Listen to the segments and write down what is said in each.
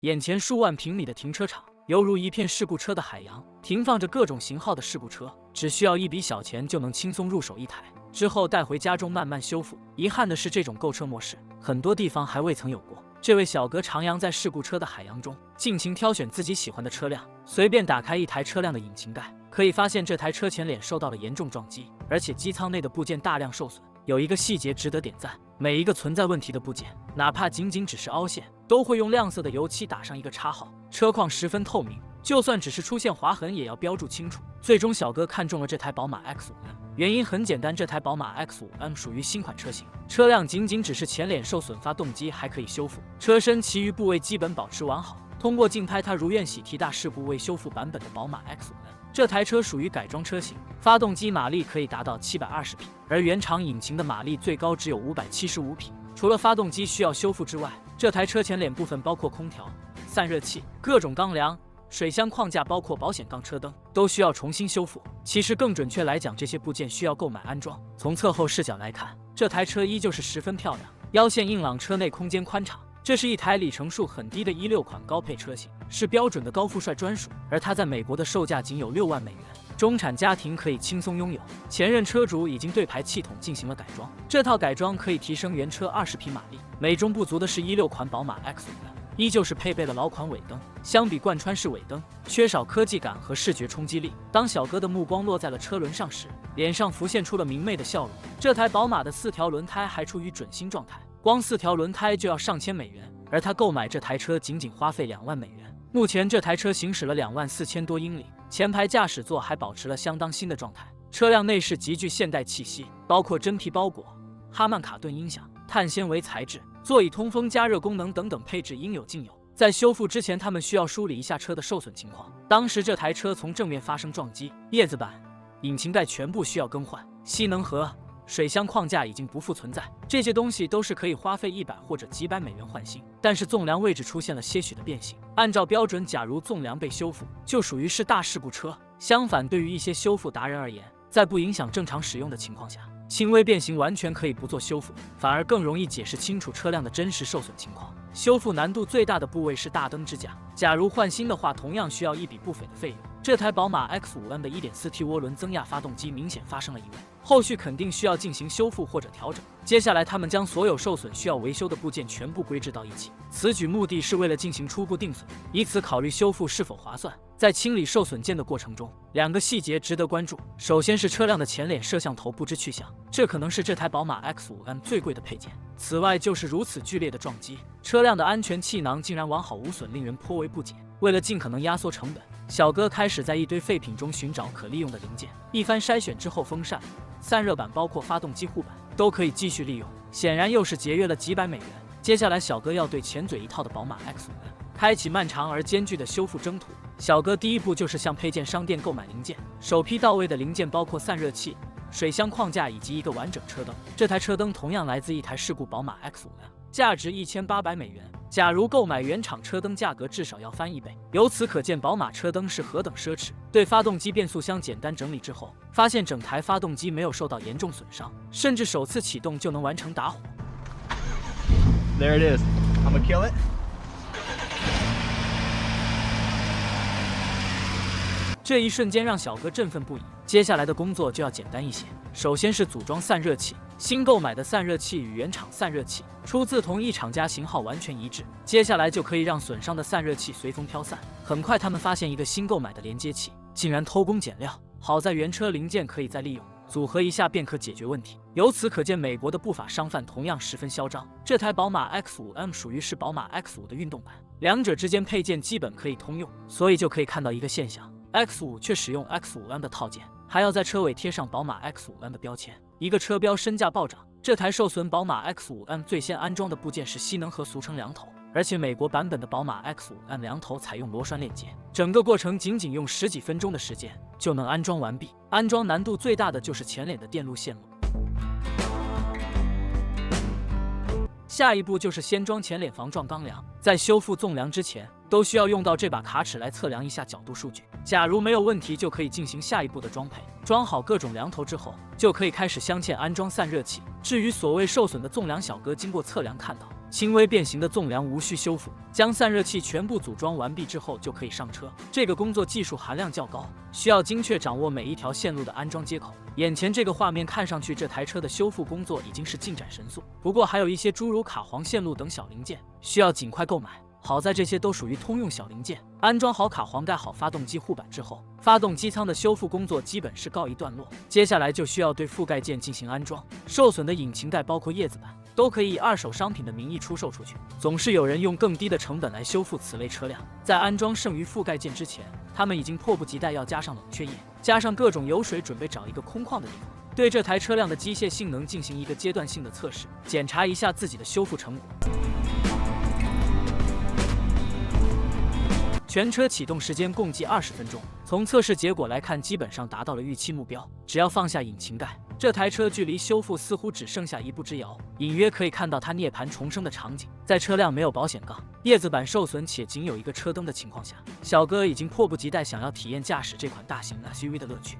眼前数万平米的停车场犹如一片事故车的海洋，停放着各种型号的事故车，只需要一笔小钱就能轻松入手一台，之后带回家中慢慢修复。遗憾的是，这种购车模式很多地方还未曾有过。这位小哥徜徉在事故车的海洋中，尽情挑选自己喜欢的车辆，随便打开一台车辆的引擎盖，可以发现这台车前脸受到了严重撞击，而且机舱内的部件大量受损。有一个细节值得点赞，每一个存在问题的部件，哪怕仅仅只是凹陷，都会用亮色的油漆打上一个叉号，车况十分透明，就算只是出现划痕也要标注清楚。最终小哥看中了这台宝马 X5M， 原因很简单，这台宝马 X5M 属于新款车型，车辆仅仅只是前脸受损，发动机还可以修复，车身其余部位基本保持完好。通过竞拍，他如愿喜提大事故未修复版本的宝马 X5M。这台车属于改装车型，发动机马力可以达到720匹，而原厂引擎的马力最高只有575匹。除了发动机需要修复之外，这台车前脸部分包括空调、散热器、各种钢梁、水箱框架，包括保险杠、车灯，都需要重新修复。其实更准确来讲，这些部件需要购买安装。从侧后视角来看，这台车依旧是十分漂亮，腰线硬朗，车内空间宽敞。这是一台里程数很低的16款高配车型，是标准的高富帅专属，而它在美国的售价仅有6万美元，中产家庭可以轻松拥有。前任车主已经对排气筒进行了改装，这套改装可以提升原车20匹马力。美中不足的是16款宝马 X5M依旧是配备了老款尾灯，相比贯穿式尾灯，缺少科技感和视觉冲击力。当小哥的目光落在了车轮上时，脸上浮现出了明媚的笑容。这台宝马的4条轮胎还处于准新状态，光4条轮胎就要上千美元，而他购买这台车仅仅花费2万美元。目前这台车行驶了24000多英里，前排驾驶座还保持了相当新的状态。车辆内饰极具现代气息，包括真皮包裹、哈曼卡顿音响、碳纤维材质、座椅通风加热功能等等配置应有尽有。在修复之前，他们需要梳理一下车的受损情况。当时这台车从正面发生撞击，叶子板、引擎盖全部需要更换，吸能盒、水箱框架已经不复存在，这些东西都是可以花费100或者几百美元换新。但是纵梁位置出现了些许的变形，按照标准，假如纵梁被修复，就属于是大事故车。相反，对于一些修复达人而言，在不影响正常使用的情况下，轻微变形完全可以不做修复，反而更容易解释清楚车辆的真实受损情况。修复难度最大的部位是大灯支架，假如换新的话，同样需要一笔不菲的费用。这台宝马 X5M 的 1.4T 涡轮增压发动机明显发生了意外，后续肯定需要进行修复或者调整。接下来他们将所有受损需要维修的部件全部归置到一起，此举目的是为了进行初步定损，以此考虑修复是否划算。在清理受损件的过程中，2个细节值得关注。首先是车辆的前脸摄像头不知去向，这可能是这台宝马 X5M 最贵的配件。此外就是如此剧烈的撞击，车辆的安全气囊竟然完好无损，令人颇为不解。为了尽可能压缩成本，小哥开始在一堆废品中寻找可利用的零件。一番筛选之后，风扇、散热板包括发动机护板都可以继续利用，显然又是节约了几百美元。接下来小哥要对前嘴一套的宝马 X5M 开启漫长而艰巨的修复征途。小哥第一步就是向配件商店购买零件，首批到位的零件包括散热器、水箱框架以及一个完整车灯。这台车灯同样来自一台事故宝马 X5M， 价值1800美元。假如购买原厂车灯，价格至少要翻1倍。由此可见，宝马车灯是何等奢侈。对发动机变速箱简单整理之后，发现整台发动机没有受到严重损伤，甚至首次启动就能完成打火。There it is. I'm gonna kill it. 这一瞬间让小哥振奋不已，接下来的工作就要简单一些。首先是组装散热器，新购买的散热器与原厂散热器出自同一厂家，型号完全一致。接下来就可以让损伤的散热器随风飘散。很快他们发现一个新购买的连接器竟然偷工减料，好在原车零件可以再利用，组合一下便可解决问题。由此可见，美国的不法商贩同样十分嚣张。这台宝马 X5M 属于是宝马 X5 的运动版，两者之间配件基本可以通用，所以就可以看到一个现象。X5 却使用 X5M 的套件，还要在车尾贴上宝马 X5M 的标签，一个车标身价暴涨。这台受损宝马 X5M 最先安装的部件是吸能盒，俗称梁头，而且美国版本的宝马 X5M 梁头采用螺栓链接，整个过程仅用10几分钟的时间就能安装完毕。安装难度最大的就是前脸的电路线路。下一步就是先装前脸防撞钢梁，在修复纵梁之前，都需要用到这把卡尺来测量一下角度数据。假如没有问题，就可以进行下一步的装配。装好各种梁头之后，就可以开始镶嵌安装散热器。至于所谓受损的纵梁，小哥经过测量看到，轻微变形的纵梁无需修复，将散热器全部组装完毕之后就可以上车。这个工作技术含量较高，需要精确掌握每一条线路的安装接口。眼前这个画面看上去，这台车的修复工作已经是进展神速，不过还有一些诸如卡簧线路等小零件需要尽快购买。好在这些都属于通用小零件，安装好卡簧，盖好发动机护板之后，发动机舱的修复工作基本是告一段落。接下来就需要对覆盖件进行安装。受损的引擎盖包括叶子板都可以以二手商品的名义出售出去，总是有人用更低的成本来修复此类车辆。在安装剩余覆盖件之前，他们已经迫不及待要加上冷却液，加上各种油水，准备找一个空旷的地方，对这台车辆的机械性能进行一个阶段性的测试，检查一下自己的修复成果。全车启动时间共计20分钟，从测试结果来看，基本上达到了预期目标。只要放下引擎盖，这台车距离修复似乎只剩下一步之遥，隐约可以看到它涅槃重生的场景。在车辆没有保险杠、叶子板受损且仅有一个车灯的情况下，小哥已经迫不及待想要体验驾驶这款大型 SUV 的乐趣。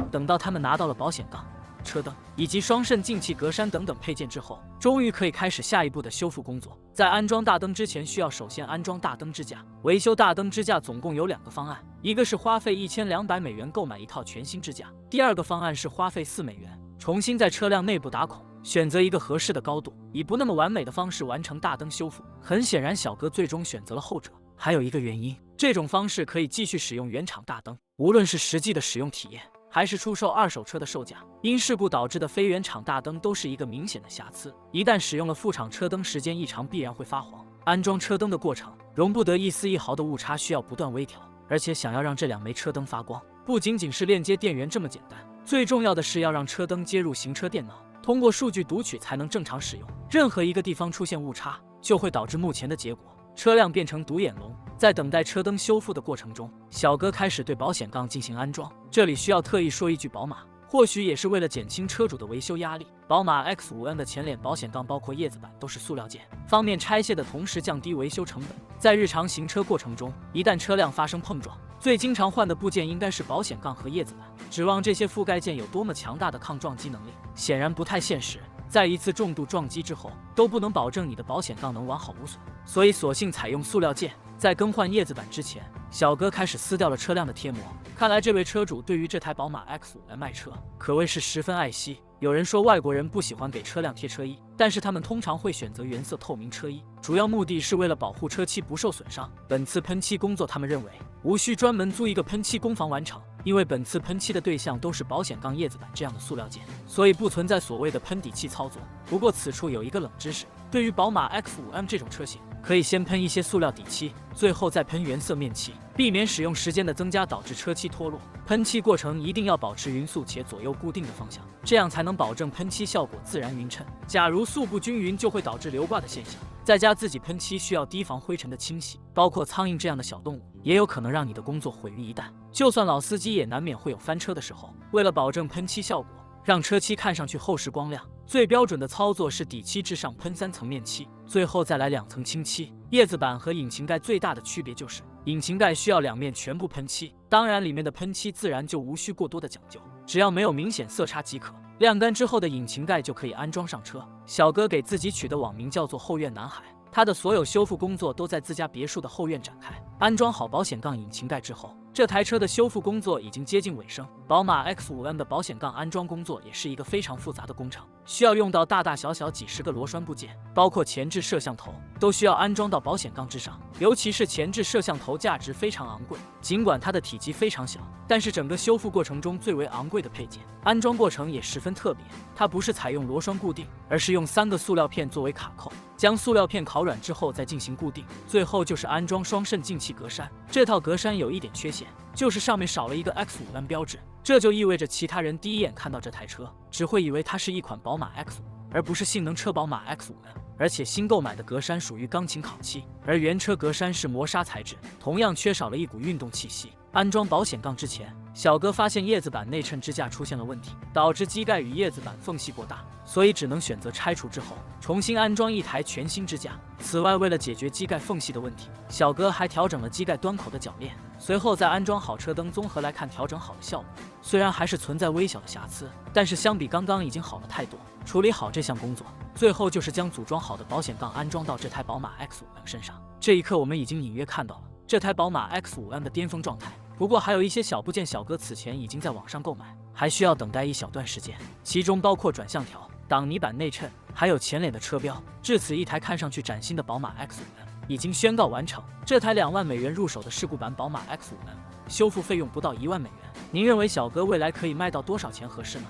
等到他们拿到了保险杠、车灯以及双肾进气格栅等等配件之后，终于可以开始下一步的修复工作。在安装大灯之前，需要首先安装大灯支架。维修大灯支架总共有2个方案，一个是花费1200美元购买一套全新支架，第2个方案是花费4美元，重新在车辆内部打孔，选择一个合适的高度，以不那么完美的方式完成大灯修复。很显然，小哥最终选择了后者。还有一个原因，这种方式可以继续使用原厂大灯，无论是实际的使用体验，还是出售二手车的售价，因事故导致的非原厂大灯都是一个明显的瑕疵。一旦使用了副厂车灯，时间一长必然会发黄。安装车灯的过程容不得一丝一毫的误差，需要不断微调。而且想要让这2枚车灯发光，不仅仅是链接电源这么简单，最重要的是要让车灯接入行车电脑，通过数据读取才能正常使用。任何一个地方出现误差，就会导致目前的结果，车辆变成独眼龙。在等待车灯修复的过程中，小哥开始对保险杠进行安装。这里需要特意说一句，宝马或许也是为了减轻车主的维修压力，宝马 X5N 的前脸保险杠包括叶子板都是塑料件，方便拆卸的同时降低维修成本。在日常行车过程中，一旦车辆发生碰撞，最经常换的部件应该是保险杠和叶子板。指望这些覆盖件有多么强大的抗撞击能力，显然不太现实。在一次重度撞击之后，都不能保证你的保险杠能完好无损，所以索性采用塑料件。在更换叶子板之前，小哥开始撕掉了车辆的贴膜。看来这位车主对于这台宝马 X5N 爱车可谓是十分爱惜。有人说外国人不喜欢给车辆贴车衣，但是他们通常会选择原色透明车衣，主要目的是为了保护车漆不受损伤。本次喷漆工作，他们认为无需专门租一个喷漆工房完成，因为本次喷漆的对象都是保险杠、叶子板这样的塑料件，所以不存在所谓的喷底漆操作。不过此处有一个冷知识，对于宝马 X5M 这种车型，可以先喷一些塑料底漆，最后再喷原色面漆，避免使用时间的增加导致车漆脱落。喷漆过程一定要保持匀速且左右固定的方向，这样才能保证喷漆效果自然匀称。假如速不均匀，就会导致流挂的现象。在家自己喷漆需要提防灰尘的侵袭，包括苍蝇这样的小动物，也有可能让你的工作毁于一旦。就算老司机也难免会有翻车的时候。为了保证喷漆效果，让车漆看上去厚实光亮，最标准的操作是底漆至上喷3层面漆，最后再来2层轻漆。叶子板和引擎盖最大的区别就是，引擎盖需要2面全部喷漆，当然里面的喷漆自然就无需过多的讲究，只要没有明显色差即可。晾干之后的引擎盖就可以安装上车。小哥给自己取的网名叫做后院男孩，他的所有修复工作都在自家别墅的后院展开。安装好保险杠、引擎盖之后，这台车的修复工作已经接近尾声。宝马 X5M 的保险杠安装工作也是一个非常复杂的工程，需要用到大大小小几十个螺栓部件，包括前置摄像头都需要安装到保险杠之上。尤其是前置摄像头价值非常昂贵，尽管它的体积非常小，但是整个修复过程中最为昂贵的配件。安装过程也十分特别，它不是采用螺栓固定，而是用3个塑料片作为卡扣，将塑料片烤软之后再进行固定。最后就是安装双肾进气格栅。这套格栅有一点缺陷，就是上面少了一个 X5M 标志，这就意味着其他人第一眼看到这台车，只会以为它是一款宝马 X5，而不是性能车宝马 X5M。而且新购买的格栅属于钢琴烤漆，而原车格栅是磨砂材质，同样缺少了一股运动气息。安装保险杠之前，小哥发现叶子板内衬支架出现了问题，导致机盖与叶子板缝隙过大，所以只能选择拆除之后重新安装一台全新支架。此外，为了解决机盖缝隙的问题，小哥还调整了机盖端口的铰链，随后再安装好车灯，综合来看调整好的效果。虽然还是存在微小的瑕疵，但是相比刚刚已经好了太多。处理好这项工作，最后就是将组装好的保险杠安装到这台宝马 X5M 身上。这一刻，我们已经隐约看到了这台宝马 X5M 的巅峰状态。不过还有一些小部件，小哥此前已经在网上购买，还需要等待一小段时间，其中包括转向条、挡泥板内衬，还有前脸的车标。至此，一台看上去崭新的宝马 X5M 已经宣告完成。这台2万美元入手的事故版宝马 X5M， 修复费用不到1万美元。您认为小哥未来可以卖到多少钱合适呢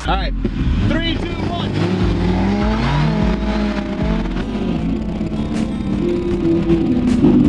？All right, 3, 2, 1.